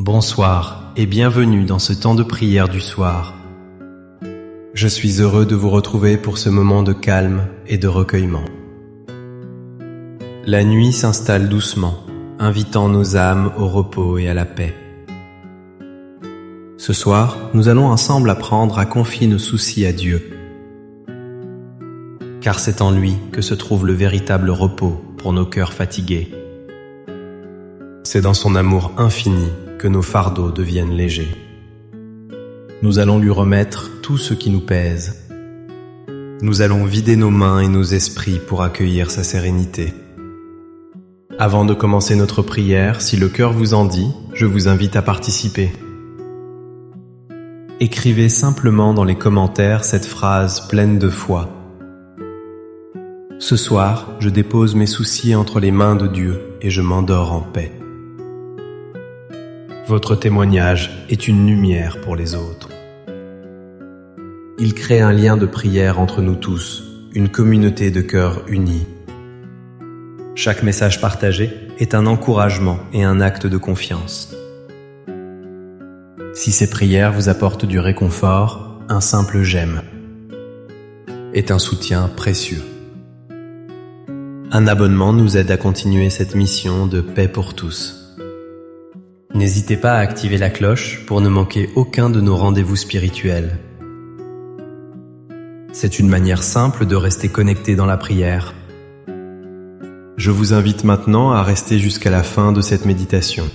Bonsoir et bienvenue dans ce temps de prière du soir. Je suis heureux de vous retrouver pour ce moment de calme et de recueillement. La nuit s'installe doucement, invitant nos âmes au repos et à la paix. Ce soir, nous allons ensemble apprendre à confier nos soucis à Dieu. Car c'est en lui que se trouve le véritable repos pour nos cœurs fatigués. C'est dans son amour infini que nos fardeaux deviennent légers. Nous allons lui remettre tout ce qui nous pèse. Nous allons vider nos mains et nos esprits pour accueillir sa sérénité. Avant de commencer notre prière, si le cœur vous en dit, je vous invite à participer. Écrivez simplement dans les commentaires cette phrase pleine de foi. Ce soir, je dépose mes soucis entre les mains de Dieu et je m'endors en paix. Votre témoignage est une lumière pour les autres. Il crée un lien de prière entre nous tous, une communauté de cœurs unis. Chaque message partagé est un encouragement et un acte de confiance. Si ces prières vous apportent du réconfort, un simple j'aime est un soutien précieux. Un abonnement nous aide à continuer cette mission de paix pour tous. N'hésitez pas à activer la cloche pour ne manquer aucun de nos rendez-vous spirituels. C'est une manière simple de rester connecté dans la prière. Je vous invite maintenant à rester jusqu'à la fin de cette méditation.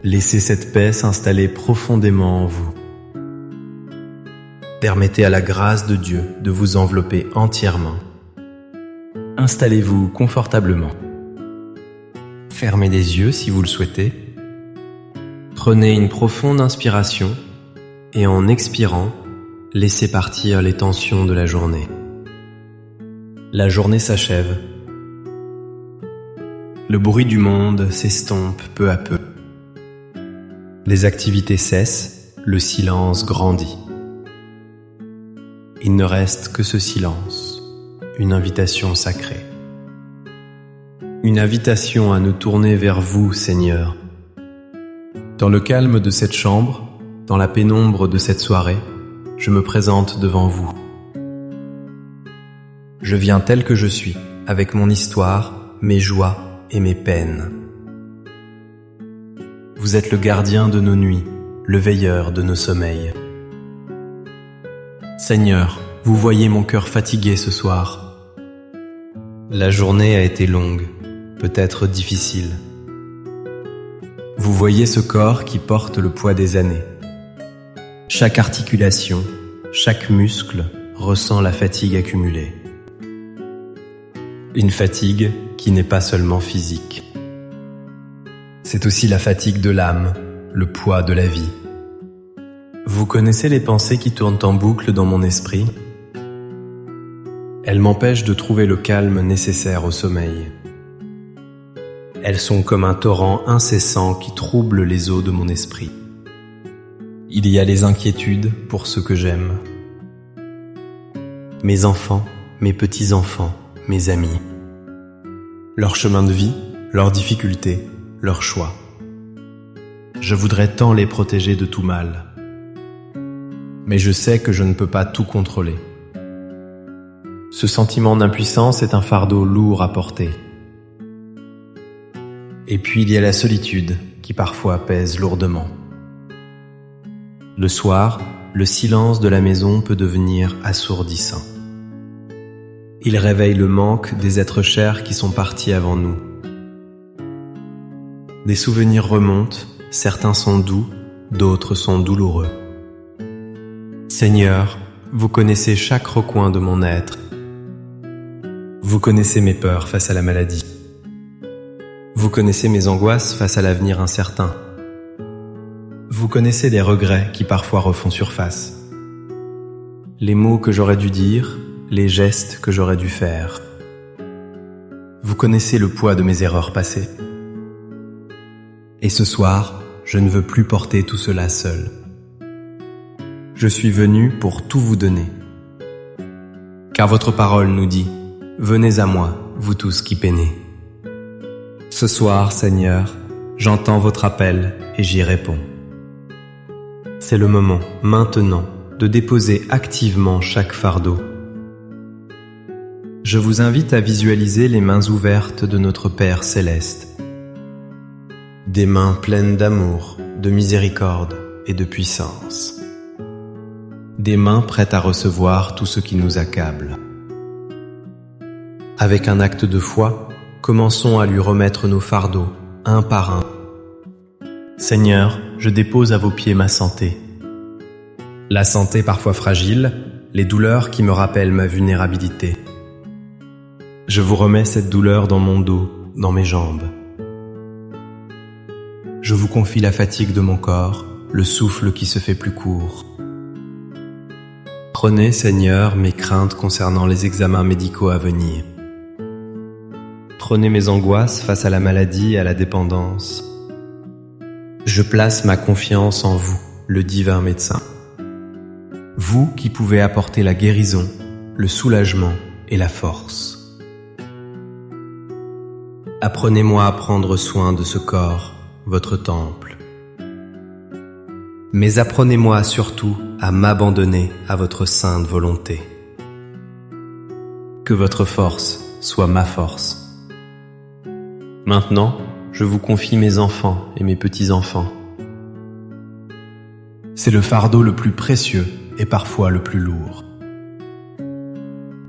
Laissez cette paix s'installer profondément en vous. Permettez à la grâce de Dieu de vous envelopper entièrement. Installez-vous confortablement. Fermez les yeux si vous le souhaitez. Prenez une profonde inspiration et en expirant, laissez partir les tensions de la journée. La journée s'achève. Le bruit du monde s'estompe peu à peu. Les activités cessent, le silence grandit. Il ne reste que ce silence, une invitation sacrée. Une invitation à nous tourner vers vous, Seigneur. Dans le calme de cette chambre, dans la pénombre de cette soirée, je me présente devant vous. Je viens tel que je suis, avec mon histoire, mes joies et mes peines. Vous êtes le gardien de nos nuits, le veilleur de nos sommeils. Seigneur, vous voyez mon cœur fatigué ce soir. La journée a été longue, peut-être difficile. Vous voyez ce corps qui porte le poids des années. Chaque articulation, chaque muscle ressent la fatigue accumulée. Une fatigue qui n'est pas seulement physique. C'est aussi la fatigue de l'âme, le poids de la vie. Vous connaissez les pensées qui tournent en boucle dans mon esprit? Elles m'empêchent de trouver le calme nécessaire au sommeil. Elles sont comme un torrent incessant qui trouble les eaux de mon esprit. Il y a les inquiétudes pour ceux que j'aime. Mes enfants, mes petits-enfants, mes amis. Leur chemin de vie, leurs difficultés, leurs choix. Je voudrais tant les protéger de tout mal. Mais je sais que je ne peux pas tout contrôler. Ce sentiment d'impuissance est un fardeau lourd à porter. Et puis il y a la solitude qui parfois pèse lourdement. Le soir, le silence de la maison peut devenir assourdissant. Il réveille le manque des êtres chers qui sont partis avant nous. Des souvenirs remontent, certains sont doux, d'autres sont douloureux. Seigneur, vous connaissez chaque recoin de mon être. Vous connaissez mes peurs face à la maladie. Vous connaissez mes angoisses face à l'avenir incertain. Vous connaissez les regrets qui parfois refont surface. Les mots que j'aurais dû dire, les gestes que j'aurais dû faire. Vous connaissez le poids de mes erreurs passées. Et ce soir, je ne veux plus porter tout cela seul. Je suis venu pour tout vous donner. Car votre parole nous dit « Venez à moi, vous tous qui peinez ». Ce soir, Seigneur, J'entends votre appel et j'y réponds. C'est le moment, maintenant, de déposer activement chaque fardeau. Je vous invite à visualiser les mains ouvertes de notre Père Céleste. Des mains pleines d'amour, de miséricorde et de puissance. Des mains prêtes à recevoir tout ce qui nous accable. Avec un acte de foi, commençons à lui remettre nos fardeaux, un par un. Seigneur, je dépose à vos pieds ma santé. La santé parfois fragile, les douleurs qui me rappellent ma vulnérabilité. Je vous remets cette douleur dans mon dos, dans mes jambes. Je vous confie la fatigue de mon corps, le souffle qui se fait plus court. Prenez, Seigneur, mes craintes concernant les examens médicaux à venir. Prenez mes angoisses face à la maladie et à la dépendance. Je place ma confiance en vous, le divin médecin. Vous qui pouvez apporter la guérison, le soulagement et la force. Apprenez-moi à prendre soin de ce corps, votre temple. Mais apprenez-moi surtout à m'abandonner à votre sainte volonté. Que votre force soit ma force. Maintenant, je vous confie mes enfants et mes petits-enfants. C'est le fardeau le plus précieux et parfois le plus lourd.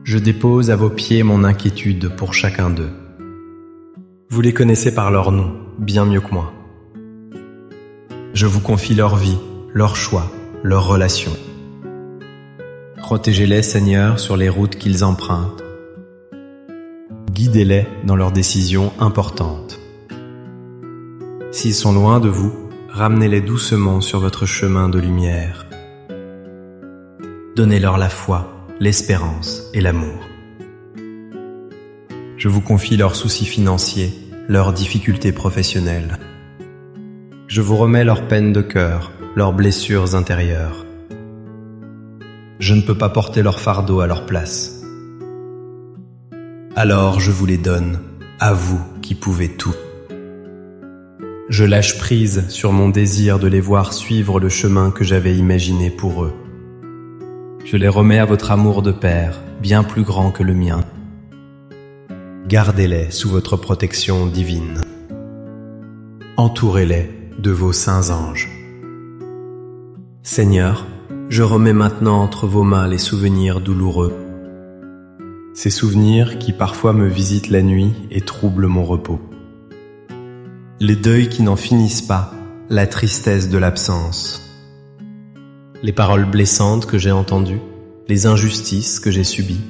Je dépose à vos pieds mon inquiétude pour chacun d'eux. Vous les connaissez par leur nom, bien mieux que moi. Je vous confie leur vie, leurs choix, leurs relations. Protégez-les, Seigneur, sur les routes qu'ils empruntent. Guidez-les dans leurs décisions importantes. S'ils sont loin de vous, ramenez-les doucement sur votre chemin de lumière. Donnez-leur la foi, l'espérance et l'amour. Je vous confie leurs soucis financiers, leurs difficultés professionnelles. Je vous remets leurs peines de cœur, leurs blessures intérieures. Je ne peux pas porter leur fardeau à leur place. Alors je vous les donne, à vous qui pouvez tout. Je lâche prise sur mon désir de les voir suivre le chemin que j'avais imaginé pour eux. Je les remets à votre amour de Père, bien plus grand que le mien. Gardez-les sous votre protection divine. Entourez-les de vos saints anges. Seigneur, je remets maintenant entre vos mains les souvenirs douloureux. Ces souvenirs qui parfois me visitent la nuit et troublent mon repos. Les deuils qui n'en finissent pas, la tristesse de l'absence. Les paroles blessantes que j'ai entendues, les injustices que j'ai subies.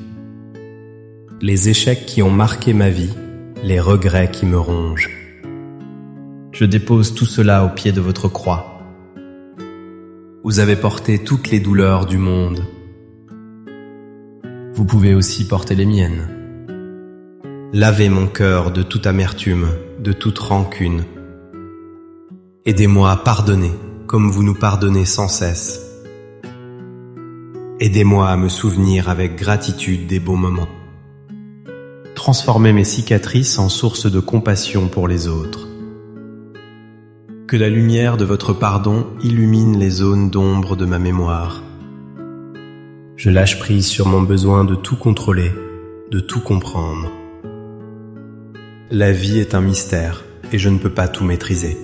Les échecs qui ont marqué ma vie, les regrets qui me rongent. Je dépose tout cela au pied de votre croix. Vous avez porté toutes les douleurs du monde. Vous pouvez aussi porter les miennes. Lavez mon cœur de toute amertume, de toute rancune. Aidez-moi à pardonner, comme vous nous pardonnez sans cesse. Aidez-moi à me souvenir avec gratitude des beaux moments. Transformez mes cicatrices en source de compassion pour les autres. Que la lumière de votre pardon illumine les zones d'ombre de ma mémoire. Je lâche prise sur mon besoin de tout contrôler, de tout comprendre. La vie est un mystère et je ne peux pas tout maîtriser.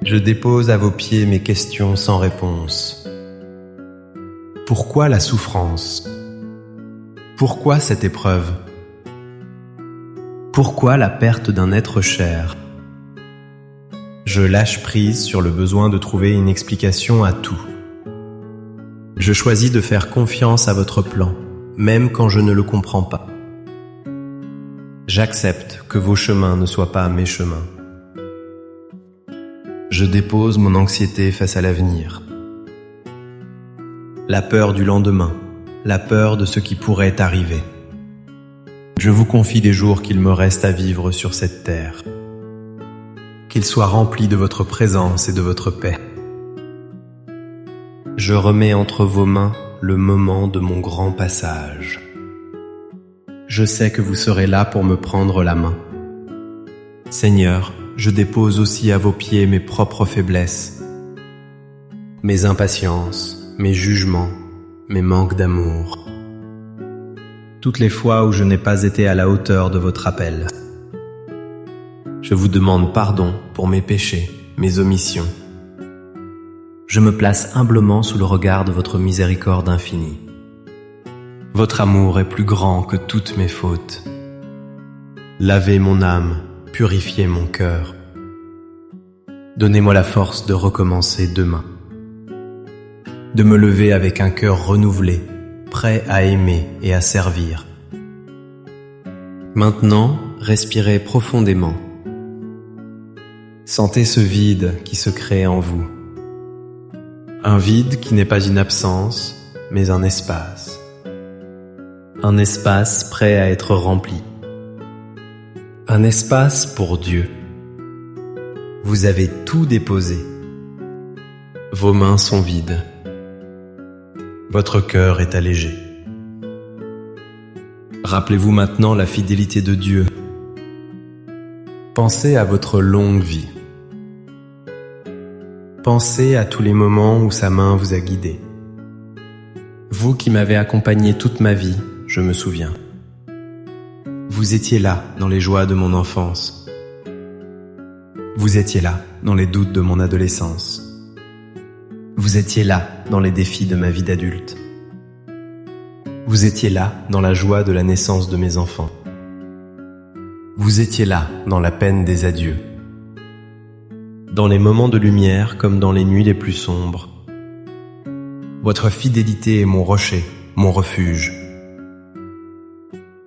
Je dépose à vos pieds mes questions sans réponse. Pourquoi la souffrance? Pourquoi cette épreuve? Pourquoi la perte d'un être cher? Je lâche prise sur le besoin de trouver une explication à tout. Je choisis de faire confiance à votre plan, même quand je ne le comprends pas. J'accepte que vos chemins ne soient pas mes chemins. Je dépose mon anxiété face à l'avenir. La peur du lendemain, la peur de ce qui pourrait arriver. Je vous confie les jours qu'il me reste à vivre sur cette terre. Qu'ils soient remplis de votre présence et de votre paix. Je remets entre vos mains le moment de mon grand passage. Je sais que vous serez là pour me prendre la main. Seigneur, je dépose aussi à vos pieds mes propres faiblesses, mes impatiences, mes jugements, mes manques d'amour. Toutes les fois où je n'ai pas été à la hauteur de votre appel. Je vous demande pardon pour mes péchés, mes omissions. Je me place humblement sous le regard de votre miséricorde infinie. Votre amour est plus grand que toutes mes fautes. Lavez mon âme, purifiez mon cœur. Donnez-moi la force de recommencer demain. De me lever avec un cœur renouvelé, prêt à aimer et à servir. Maintenant, respirez profondément. Sentez ce vide qui se crée en vous. Un vide qui n'est pas une absence, mais un espace. Un espace prêt à être rempli. Un espace pour Dieu. Vous avez tout déposé. Vos mains sont vides. Votre cœur est allégé. Rappelez-vous maintenant la fidélité de Dieu. Pensez à votre longue vie. Pensez à tous les moments où sa main vous a guidé. Vous qui m'avez accompagné toute ma vie, je me souviens. Vous étiez là dans les joies de mon enfance. Vous étiez là dans les doutes de mon adolescence. Vous étiez là dans les défis de ma vie d'adulte. Vous étiez là dans la joie de la naissance de mes enfants. Vous étiez là dans la peine des adieux. Dans les moments de lumière comme dans les nuits les plus sombres. Votre fidélité est mon rocher, mon refuge.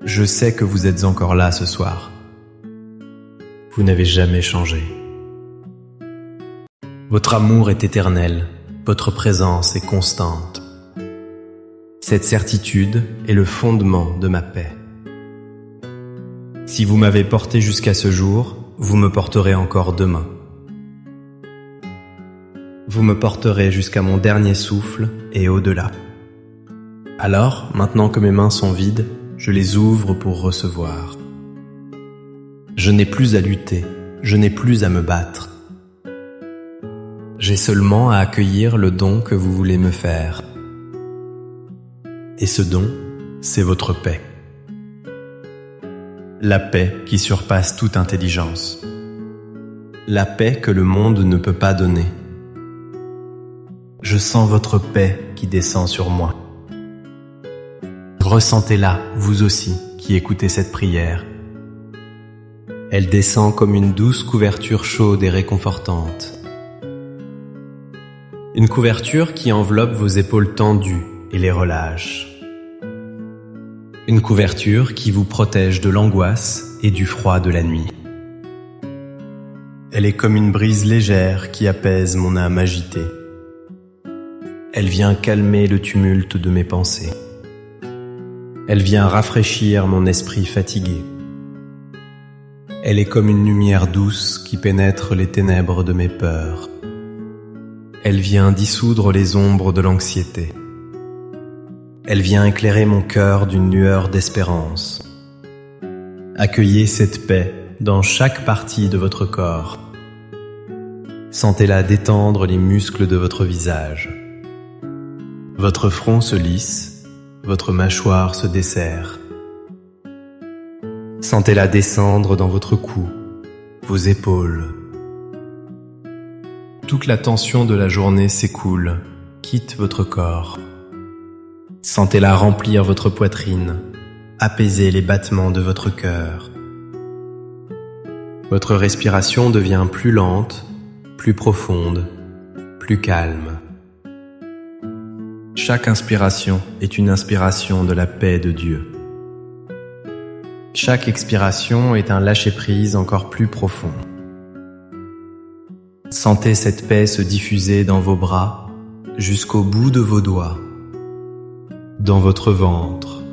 Je sais que vous êtes encore là ce soir. Vous n'avez jamais changé. Votre amour est éternel. Votre présence est constante. Cette certitude est le fondement de ma paix. Si vous m'avez porté jusqu'à ce jour, vous me porterez encore demain. Vous me porterez jusqu'à mon dernier souffle et au-delà. Alors, maintenant que mes mains sont vides, je les ouvre pour recevoir. Je n'ai plus à lutter, je n'ai plus à me battre. J'ai seulement à accueillir le don que vous voulez me faire. Et ce don, c'est votre paix. La paix qui surpasse toute intelligence. La paix que le monde ne peut pas donner. Je sens votre paix qui descend sur moi. Ressentez-la, vous aussi, qui écoutez cette prière. Elle descend comme une douce couverture chaude et réconfortante. Une couverture qui enveloppe vos épaules tendues et les relâche. Une couverture qui vous protège de l'angoisse et du froid de la nuit. Elle est comme une brise légère qui apaise mon âme agitée. Elle vient calmer le tumulte de mes pensées. Elle vient rafraîchir mon esprit fatigué. Elle est comme une lumière douce qui pénètre les ténèbres de mes peurs. Elle vient dissoudre les ombres de l'anxiété. Elle vient éclairer mon cœur d'une lueur d'espérance. Accueillez cette paix dans chaque partie de votre corps. Sentez-la détendre les muscles de votre visage. Votre front se lisse, votre mâchoire se desserre. Sentez-la descendre dans votre cou, vos épaules. Toute la tension de la journée s'écoule, quitte votre corps. Sentez-la remplir votre poitrine, apaiser les battements de votre cœur. Votre respiration devient plus lente, plus profonde, plus calme. Chaque inspiration est une inspiration de la paix de Dieu. Chaque expiration est un lâcher-prise encore plus profond. Sentez cette paix se diffuser dans vos bras jusqu'au bout de vos doigts, dans votre ventre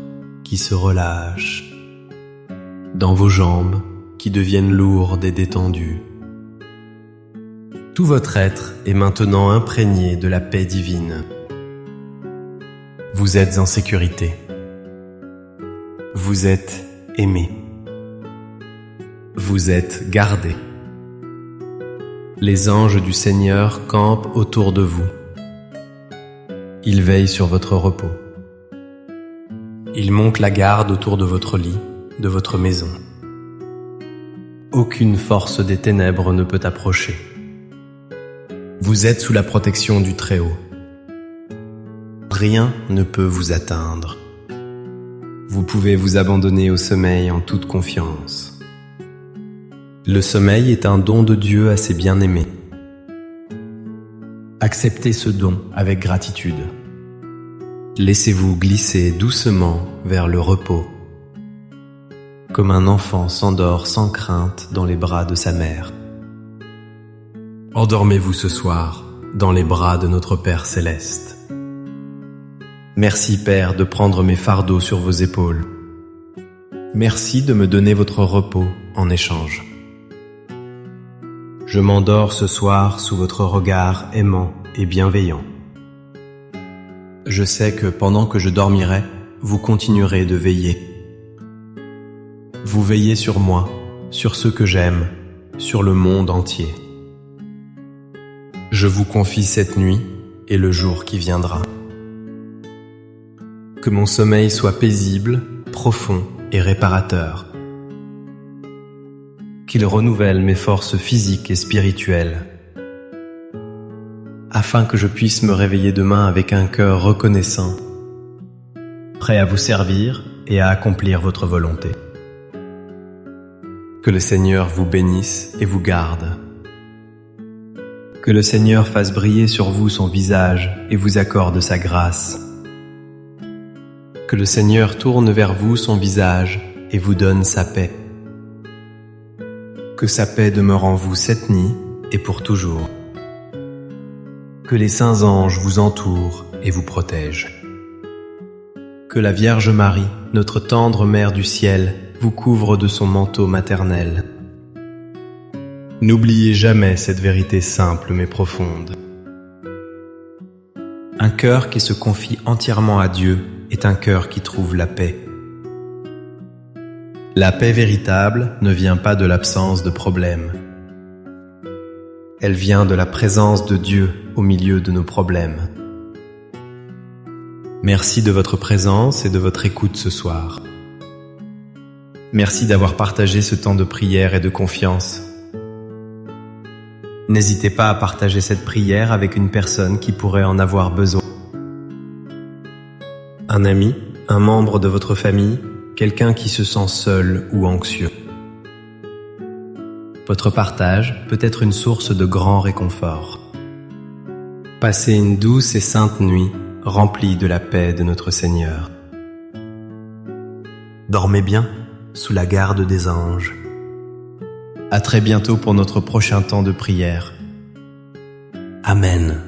qui se relâche, dans vos jambes qui deviennent lourdes et détendues. Tout votre être est maintenant imprégné de la paix divine. Vous êtes en sécurité. Vous êtes aimé. Vous êtes gardé. Les anges du Seigneur campent autour de vous. Ils veillent sur votre repos. Ils montent la garde autour de votre lit, de votre maison. Aucune force des ténèbres ne peut approcher. Vous êtes sous la protection du Très-Haut. Rien ne peut vous atteindre. Vous pouvez vous abandonner au sommeil en toute confiance. Le sommeil est un don de Dieu à ses bien-aimés. Acceptez ce don avec gratitude. Laissez-vous glisser doucement vers le repos, comme un enfant s'endort sans crainte dans les bras de sa mère. Endormez-vous ce soir dans les bras de notre Père céleste. Merci Père de prendre mes fardeaux sur vos épaules. Merci de me donner votre repos en échange. Je m'endors ce soir sous votre regard aimant et bienveillant. Je sais que pendant que je dormirai, vous continuerez de veiller. Vous veillez sur moi, sur ceux que j'aime, sur le monde entier. Je vous confie cette nuit et le jour qui viendra. Que mon sommeil soit paisible, profond et réparateur. Qu'il renouvelle mes forces physiques et spirituelles, afin que je puisse me réveiller demain avec un cœur reconnaissant, prêt à vous servir et à accomplir votre volonté. Que le Seigneur vous bénisse et vous garde. Que le Seigneur fasse briller sur vous son visage et vous accorde sa grâce. Que le Seigneur tourne vers vous son visage et vous donne sa paix. Que sa paix demeure en vous cette nuit et pour toujours. Que les saints anges vous entourent et vous protègent. Que la Vierge Marie, notre tendre Mère du ciel, vous couvre de son manteau maternel. N'oubliez jamais cette vérité simple mais profonde. Un cœur qui se confie entièrement à Dieu est un cœur qui trouve la paix. La paix véritable ne vient pas de l'absence de problèmes. Elle vient de la présence de Dieu au milieu de nos problèmes. Merci de votre présence et de votre écoute ce soir. Merci d'avoir partagé ce temps de prière et de confiance. N'hésitez pas à partager cette prière avec une personne qui pourrait en avoir besoin. Un ami, un membre de votre famille, quelqu'un qui se sent seul ou anxieux. Votre partage peut être une source de grand réconfort. Passez une douce et sainte nuit remplie de la paix de notre Seigneur. Dormez bien sous la garde des anges. À très bientôt pour notre prochain temps de prière. Amen.